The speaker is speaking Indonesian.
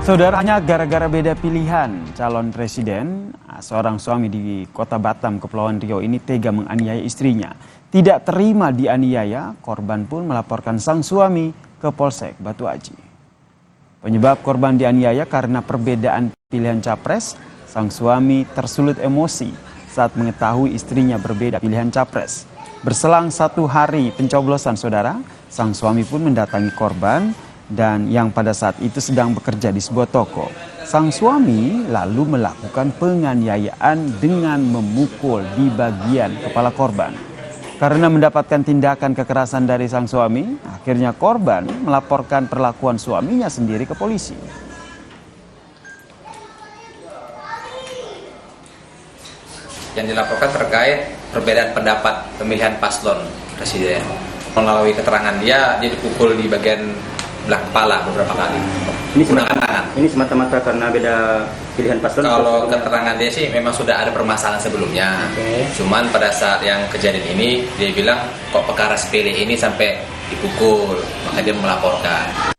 Saudaranya gara-gara beda pilihan calon presiden, seorang suami di Kota Batam, Kepulauan Riau ini tega menganiaya istrinya. Tidak terima dianiaya, korban pun melaporkan sang suami ke Polsek Batu Aji. Penyebab korban dianiaya karena perbedaan pilihan capres, sang suami tersulut emosi saat mengetahui istrinya berbeda pilihan capres. Berselang 1 hari pencoblosan, saudara, sang suami pun mendatangi korban dan yang pada saat itu sedang bekerja di sebuah toko. Sang suami lalu melakukan penganiayaan dengan memukul di bagian kepala korban. Karena mendapatkan tindakan kekerasan dari sang suami, akhirnya korban melaporkan perlakuan suaminya sendiri ke polisi. Yang dilaporkan terkait perbedaan pendapat pemilihan paslon presiden. Melalui keterangan dia dipukul di bagian belah kepala beberapa kali. Ini semata-mata karena beda pilihan paslon. Kalau keterangan dia sih memang sudah ada permasalahan sebelumnya. Cuman pada saat yang kejadian ini dia bilang kok perkara sepele ini sampai dipukul, maka dia melaporkan.